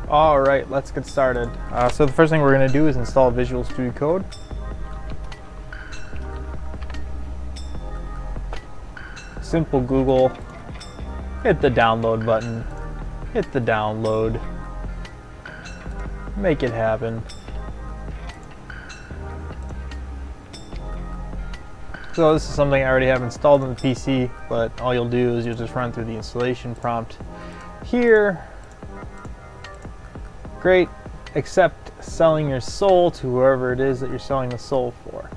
All right, let's get started. So the first thing we're going to do is install Visual Studio Code. Simple Google, hit the download button, hit the download, make it happen. So this is something I already have installed on the PC, but all you'll do is you'll just run through the installation prompt here. Great, except selling your soul to whoever it is that you're selling the soul for.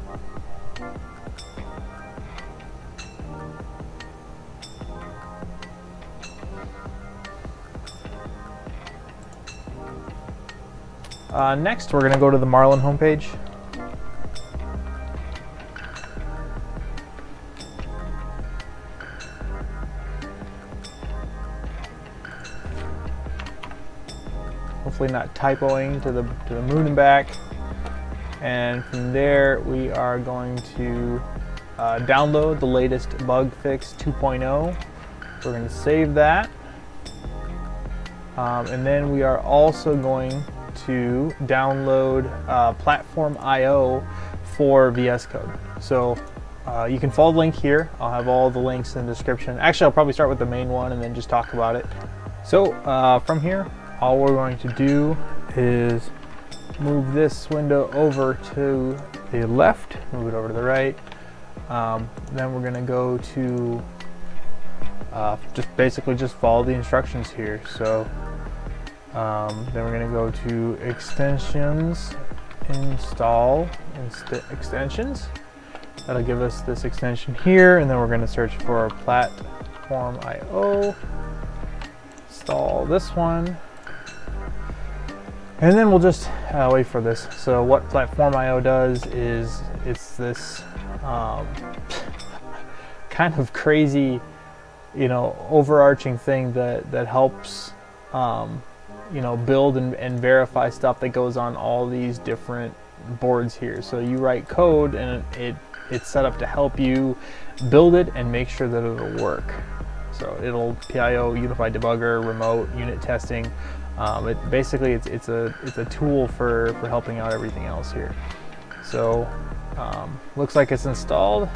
Next, we're going to go to the Marlin homepage. Hopefully not typoing to the moon and back. And from there, we are going to download the latest bug fix 2.0. We're going to save that. And then we are also going to download Platformio for VSCODE. So you can follow the link here. I'll have all the links in the description. Actually, I'll probably start with the main one and then just talk about it. So from here, all we're going to do is move this window over to the left, move it over to the right. Then we're going to go to just follow the instructions here. So then we're going to go to extensions, install extensions. That'll give us this extension here, and then we're going to search for Platformio. Install this one. And then we'll just wait for this. So what Platformio does is it's this kind of crazy, overarching thing that helps, build and verify stuff that goes on all these different boards here. So you write code and it's set up to help you build it and make sure that it'll work. So it'll PIO, Unified Debugger, remote unit testing. It's a tool for helping out everything else here. So looks like it's installed.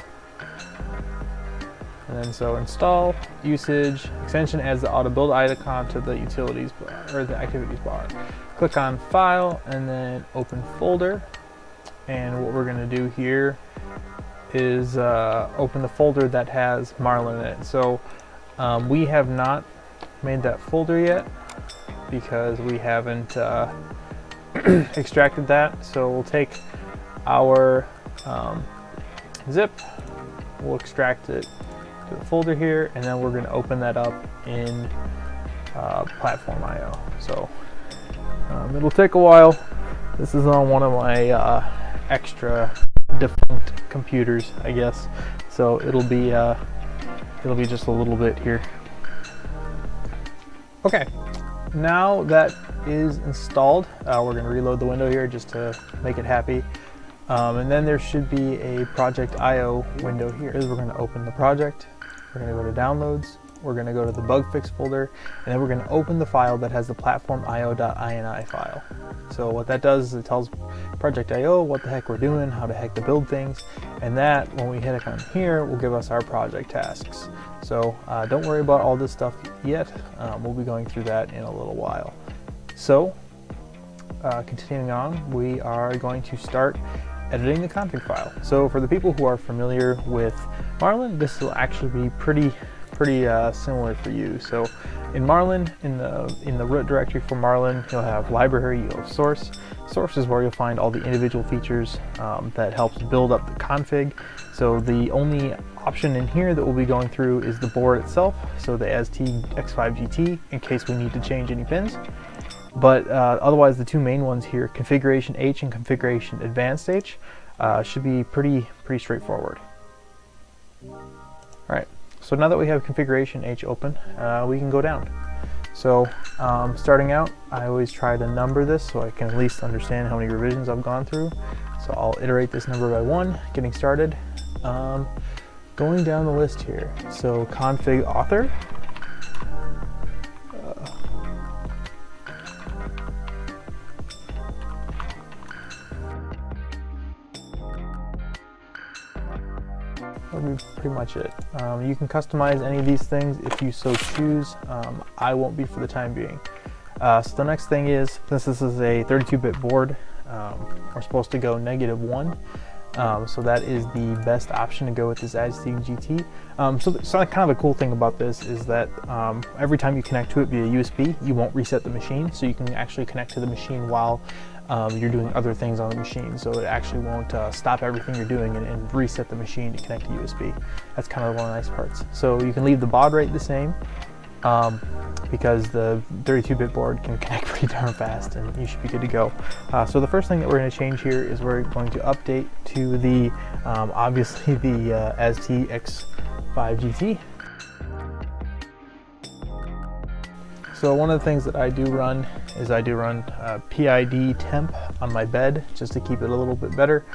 And then so install, usage, extension adds the auto build icon to the utilities bar, or the activities bar. Click on file and then open folder. And what we're going to do here is open the folder that has Marlin in it. So we have not made that folder yet because we haven't extracted that. So we'll take our zip, we'll extract it to the folder here, and then we're going to open that up in Platformio. So it'll take a while. This is on one of my extra defunct computers, I guess. So it'll be just a little bit here. Okay. Now that is installed, we're going to reload the window here just to make it happy. And then there should be a project IO window here. We're going to open the project, we're going to go to downloads, we're going to go to the bug fix folder, and then we're going to open the file that has the platformio.ini file. So what that does is it tells Project IO what the heck we're doing, how the heck to build things, and that when we hit on here will give us our project tasks. So don't worry about all this stuff yet. We'll be going through that in a little while. So continuing on, we are going to start editing the config file. So for the people who are familiar with Marlin, this will actually be pretty similar for you. So in Marlin, in the root directory for Marlin, you'll have library, you'll have source. Source is where you'll find all the individual features that helps build up the config. So the only option in here that we'll be going through is the board itself, so the Azteeg X5 GT, in case we need to change any pins. But otherwise, the two main ones here, configuration.h and configuration.advanced.h, should be pretty straightforward. All right, so now that we have configuration.h open, we can go down. So starting out, I always try to number this so I can at least understand how many revisions I've gone through. So I'll iterate this number by one, getting started. Going down the list here, so config author. that'll be pretty much it. You can customize any of these things if you so choose. I won't be for the time being. So the next thing is, since this is a 32-bit board, we're supposed to go -1. So that is the best option to go with this Azteeg GT. So kind of a cool thing about this is that every time you connect to it via USB, you won't reset the machine. So you can actually connect to the machine while you're doing other things on the machine. So it actually won't stop everything you're doing and reset the machine to connect to USB. That's kind of one of the nice parts. So you can leave the baud rate the same, because the 32-bit board can connect pretty darn fast, and you should be good to go. So the first thing that we're going to change here is we're going to update to the obviously the Azteeg X5 GT. So one of the things that I do run is I do run PID temp on my bed just to keep it a little bit better.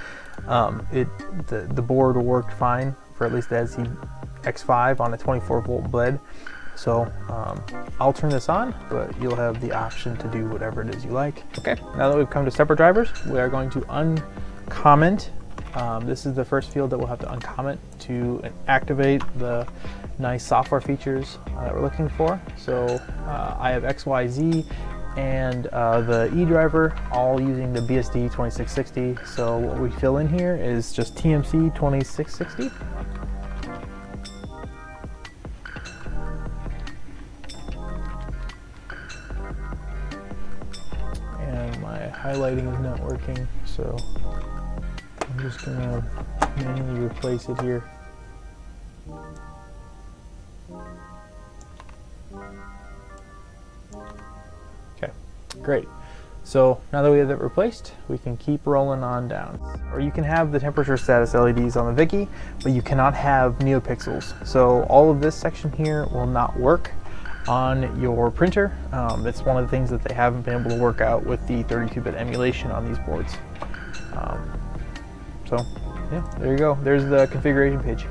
The board worked fine for at least the Azteeg X5 on a 24-volt bed. So I'll turn this on, but you'll have the option to do whatever it is you like. Okay, now that we've come to separate drivers, we are going to uncomment. This is the first field that we'll have to uncomment to activate the nice software features that we're looking for. So I have XYZ and the E driver, all using the BSD2660. So what we fill in here is just TMC2660. Highlighting is not working, so I'm just gonna manually replace it here. Okay, great. So now that we have that replaced, we can keep rolling on down. Or you can have the temperature status LEDs on the Vicky, but you cannot have neopixels. So all of this section here will not work on your printer. It's one of the things that they haven't been able to work out with the 32-bit emulation on these boards. So yeah, there you go. There's the configuration page.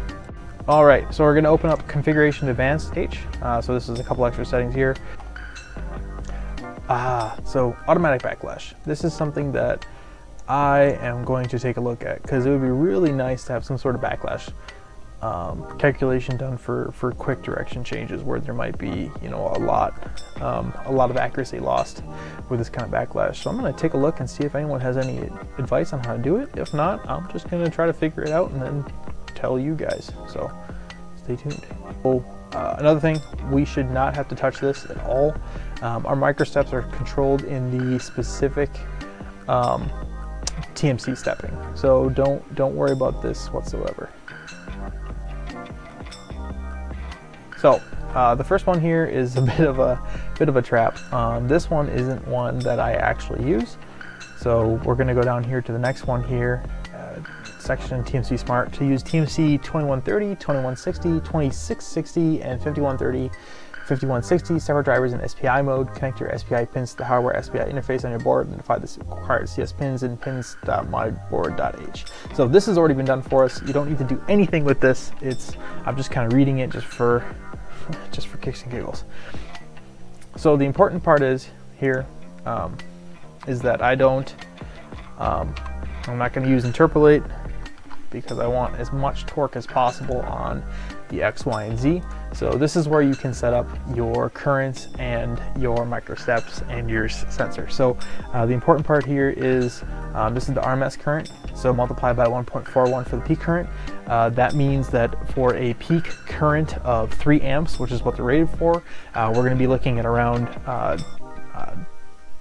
All right, so we're going to open up configuration.h. So this is a couple extra settings here. So automatic backlash. This is something that I am going to take a look at because it would be really nice to have some sort of backlash calculation done for quick direction changes where there might be, you know, a lot of accuracy lost with this kind of backlash. So I'm going to take a look and see if anyone has any advice on how to do it. If not, I'm just going to try to figure it out and then tell you guys. So stay tuned. Oh, another thing, we should not have to touch this at all. Our microsteps are controlled in the specific TMC stepping, so don't worry about this whatsoever. So the first one here is a bit of a trap. This one isn't one that I actually use. So we're going to go down here to the next one here, section TMC Smart, to use TMC 2130, 2160, 2660, and 5130, 5160 separate drivers in SPI mode. Connect your SPI pins to the hardware SPI interface on your board and define the required CS pins in pins.myboard.h. So this has already been done for us. You don't need to do anything with this. I'm just kind of reading it just for kicks and giggles. So the important part is here is that I'm not going to use interpolate because I want as much torque as possible on the X, Y, and Z. So this is where you can set up your currents and your microsteps and your sensor. So the important part here is this is the RMS current, so multiply by 1.41 for the peak current. That means that for a peak current of 3 amps, which is what they're rated for, we're going to be looking at around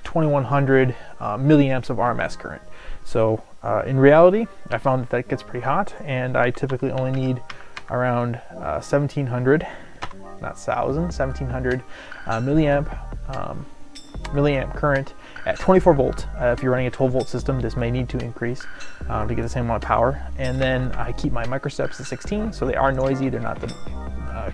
2100 milliamps of RMS current. So in reality, I found that gets pretty hot, and I typically only need around 1700, not 1700 milliamp current at 24 volt. If you're running a 12 volt system, this may need to increase to get the same amount of power. And then I keep my microsteps at 16, so they are noisy. They're not the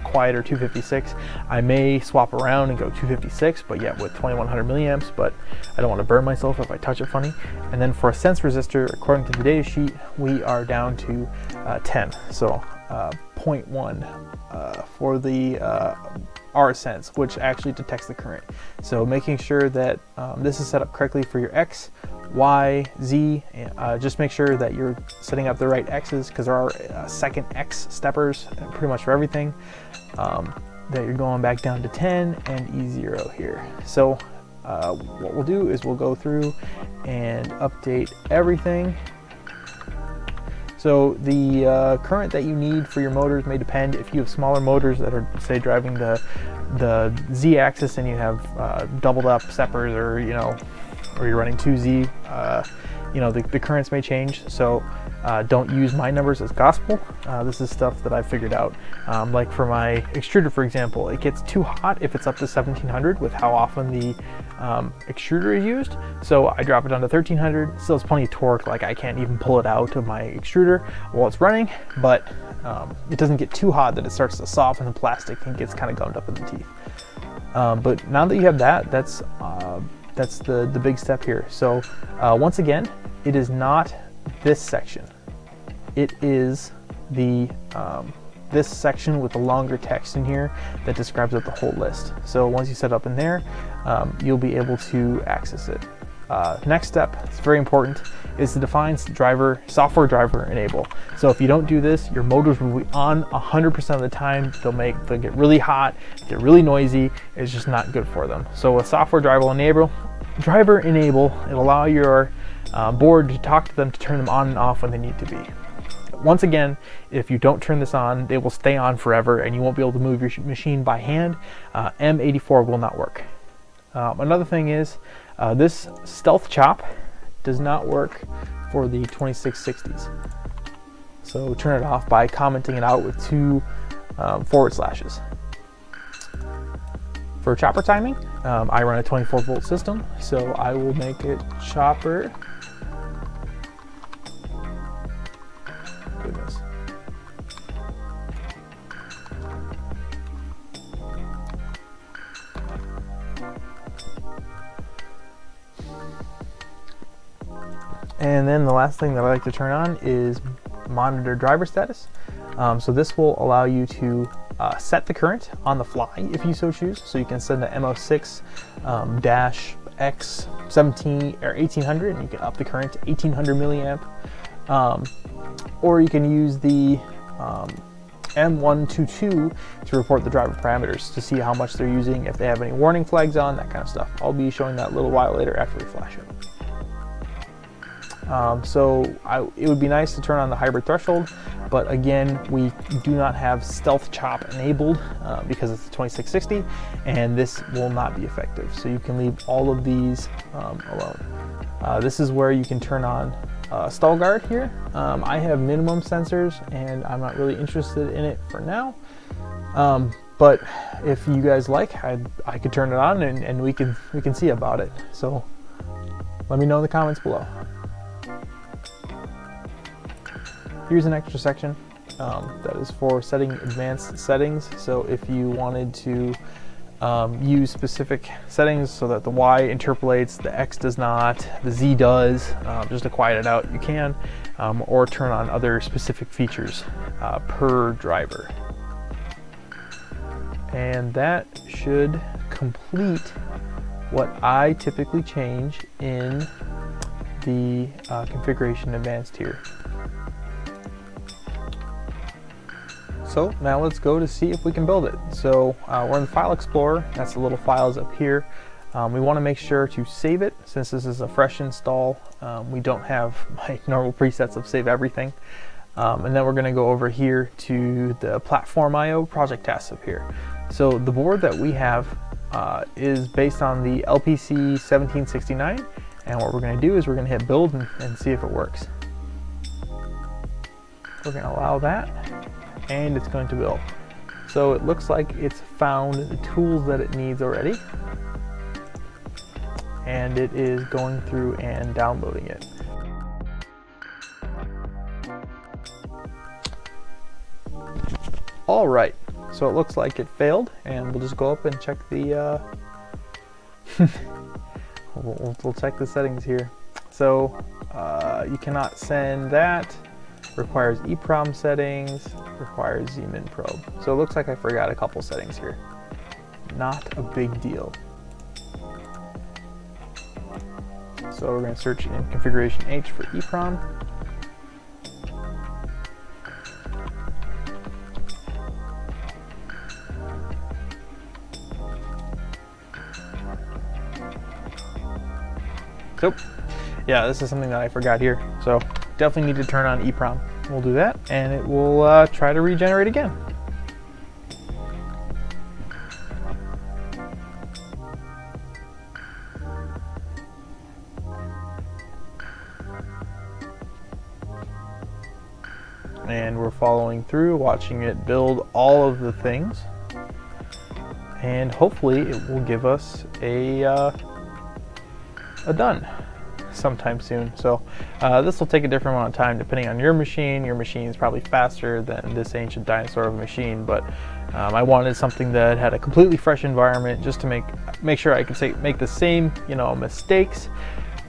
quieter 256. I may swap around and go 256, but yet with 2100 milliamps, but I don't want to burn myself if I touch it funny. And then for a sense resistor, according to the data sheet, we are down to 10. So 0.1 for the Rsense, which actually detects the current. So making sure that this is set up correctly for your X, Y, Z. Just make sure that you're setting up the right X's, because there are second X steppers pretty much for everything. That you're going back down to 10 and E0 here. So what we'll do is we'll go through and update everything. So the current that you need for your motors may depend. If you have smaller motors that are, say, driving the Z-axis, and you have doubled up steppers, or or you're running 2Z, the currents may change. So don't use my numbers as gospel. This is stuff that I figured out. Like for my extruder, for example, it gets too hot if it's up to 1700 with how often the extruder is used. So I drop it down to 1300. Still has plenty of torque. Like, I can't even pull it out of my extruder while it's running, but it doesn't get too hot that it starts to soften the plastic and gets kind of gummed up in the teeth. But now that you have that, that's the big step here. So once again, it is not this section. It is the this section with the longer text in here that describes out the whole list. So once you set up in there, you'll be able to access it. Next step, it's very important, is to define software driver enable. So if you don't do this, your motors will be on 100% of the time. They'll get really hot, get really noisy. It's just not good for them. So with software driver enable, it'll allow your board to talk to them to turn them on and off when they need to be. Once again, if you don't turn this on, they will stay on forever and you won't be able to move your machine by hand. M84 will not work. Another thing is, this stealth chop does not work for the 2660s. So turn it off by commenting it out with 2 forward slashes. For chopper timing, I run a 24-volt system, so I will make it chopper. Goodness. And then the last thing that I like to turn on is monitor driver status. So this will allow you to set the current on the fly if you so choose. So you can send the MO6 X17 or 1800, and you can up the current to 1800 milliamp. Or you can use the M122 to report the driver parameters to see how much they're using, if they have any warning flags on, that kind of stuff. I'll be showing that a little while later after we flash it. It would be nice to turn on the hybrid threshold, but again, we do not have stealth chop enabled because it's the 2660, and this will not be effective. So you can leave all of these alone. This is where you can turn on stall guard here. I have minimum sensors and I'm not really interested in it for now. But if you guys like, I could turn it on and we can see about it. So let me know in the comments below. Here's an extra section that is for setting advanced settings. So if you wanted to use specific settings so that the Y interpolates, the X does not, the Z does, just to quiet it out, you can, or turn on other specific features per driver. And that should complete what I typically change in the configuration advanced here. So now let's go to see if we can build it. So we're in the File Explorer. That's the little files up here. We want to make sure to save it since this is a fresh install. We don't have my normal presets of save everything. And then we're going to go over here to the Platformio project tasks up here. So the board that we have is based on the LPC1769. And what we're going to do is we're going to hit build and see if it works. We're going to allow that, and it's going to build. So it looks like it's found the tools that it needs already, and it is going through and downloading it. All right, so it looks like it failed, and we'll just go up and check the we'll check the settings here. So you cannot send that, requires EEPROM settings, requires Zeman probe. So it looks like I forgot a couple settings here. Not a big deal. So we're going to search in configuration.h for EEPROM. So yeah, this is something that I forgot here. So definitely need to turn on EEPROM. We'll do that, and it will try to regenerate again. And we're following through, watching it build all of the things, and hopefully it will give us a done sometime soon. So this will take a different amount of time depending on your machine. Your machine is probably faster than this ancient dinosaur of a machine, but I wanted something that had a completely fresh environment just to make sure I could make the same, you know, mistakes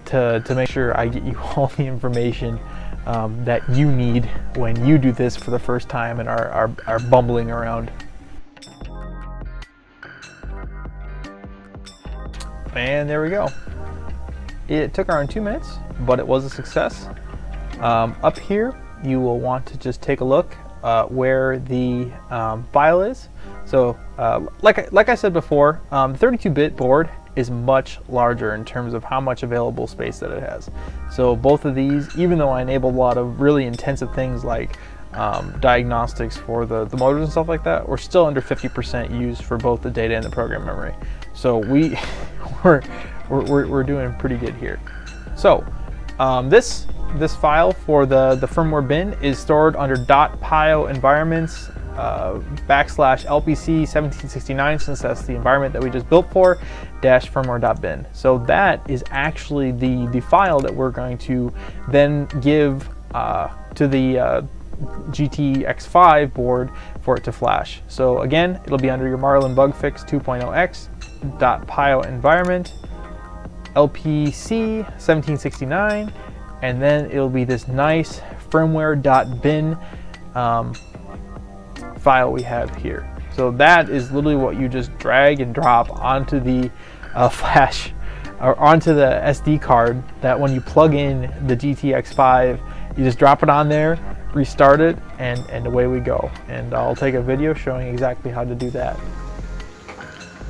to make sure I get you all the information that you need when you do this for the first time and are bumbling around. And there we go. It took around 2 minutes, but it was a success. Up here, you will want to just take a look where the file is. So like I said before, the 32-bit board is much larger in terms of how much available space that it has. So both of these, even though I enabled a lot of really intensive things like diagnostics for the motors and stuff like that, we're still under 50% used for both the data and the program memory. So we're doing pretty good here. So this file for the firmware bin is stored under .pio environments /LPC1769, since that's the environment that we just built for, -firmware.bin. So that is actually the file that we're going to then give to the GT X5 board for it to flash. So again, it'll be under your Marlin bug fix 2.0x .pio environment LPC1769, and then it'll be this nice firmware.bin file we have here. So that is literally what you just drag and drop onto the flash or onto the SD card, that when you plug in the GT X5, you just drop it on there, restart it, and away we go. And I'll take a video showing exactly how to do that.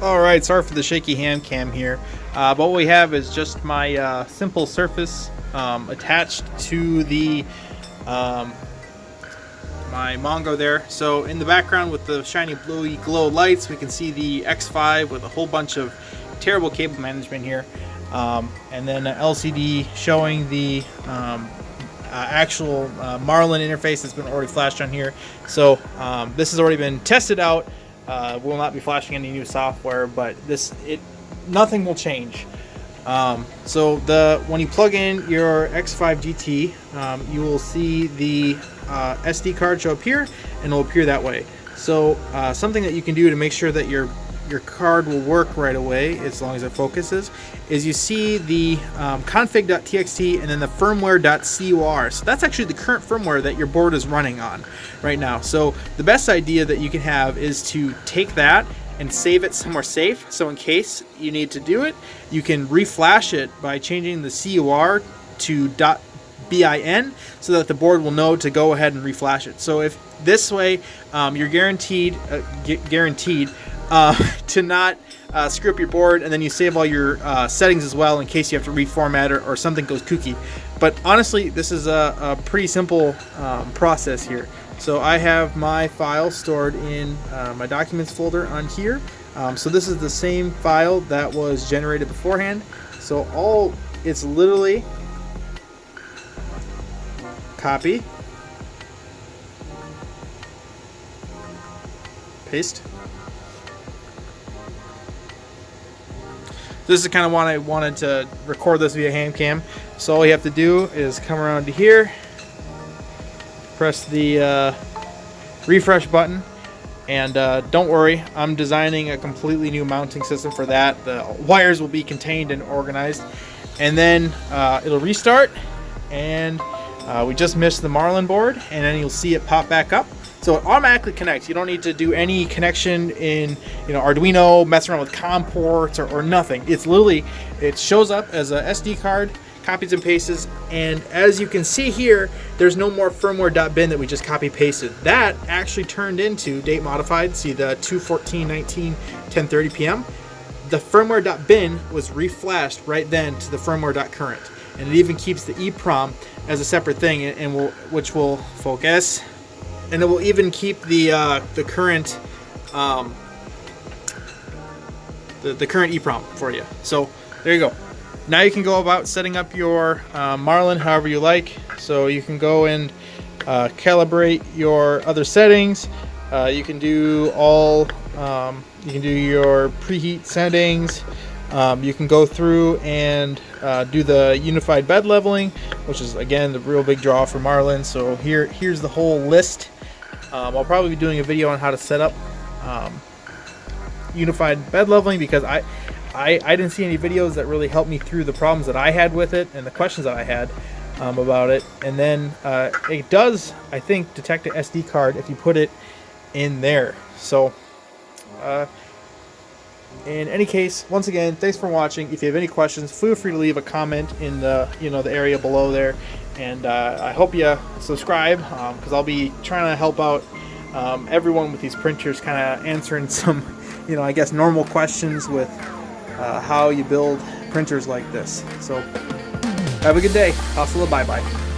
Alright, sorry for the shaky hand cam here, but what we have is just my simple Surface attached to the my Mongo there. So in the background with the shiny bluey glow lights, we can see the X5 with a whole bunch of terrible cable management here, and then an LCD showing the actual Marlin interface that's been already flashed on here. So this has already been tested out. Will not be flashing any new software, but nothing will change. So when you plug in your X5 GT, you will see the SD card show up here, and it will appear that way. So something that you can do to make sure that your card will work right away, as long as it focuses, is you see the config.txt and then the firmware.cor. So that's actually the current firmware that your board is running on right now. So the best idea that you can have is to take that and save it somewhere safe. So in case you need to do it, you can reflash it by changing the COR to .bin, so that the board will know to go ahead and reflash it. So if this way, you're guaranteed to not screw up your board, and then you save all your settings as well in case you have to reformat it or something goes kooky. But honestly, this is a pretty simple process here. So I have my file stored in my documents folder on here. So this is the same file that was generated beforehand. So it's literally copy, paste. This is kind of why I wanted to record this via hand cam. So all you have to do is come around to here, press the refresh button, and don't worry, I'm designing a completely new mounting system for that. The wires will be contained and organized, and then it'll restart, and we just missed the Marlin board, and then you'll see it pop back up. So it automatically connects. You don't need to do any connection in, you know, Arduino, mess around with COM ports or nothing. It's literally, it shows up as a SD card, copies and pastes, and as you can see here, there's no more firmware.bin that we just copy pasted. That actually turned into date modified. See the 2/14/19 10:30 p.m. The firmware.bin was reflashed right then to the firmware.current, and it even keeps the EEPROM as a separate thing, and which will focus, and it will even keep the current the current EEPROM for you. So there you go. Now you can go about setting up your Marlin however you like. So you can go and calibrate your other settings. You can do all, you can do your preheat settings. You can go through and do the unified bed leveling, which is again the real big draw for Marlin. So here's the whole list. I'll probably be doing a video on how to set up unified bed leveling, because I didn't see any videos that really helped me through the problems that I had with it and the questions that I had about it. And then it does, I think, detect an SD card if you put it in there. So in any case, once again, thanks for watching. If you have any questions, feel free to leave a comment in the the area below there. And I hope you subscribe, because I'll be trying to help out everyone with these printers, kind of answering some I guess normal questions with how you build printers like this. So have a good day. Hasta la bye bye.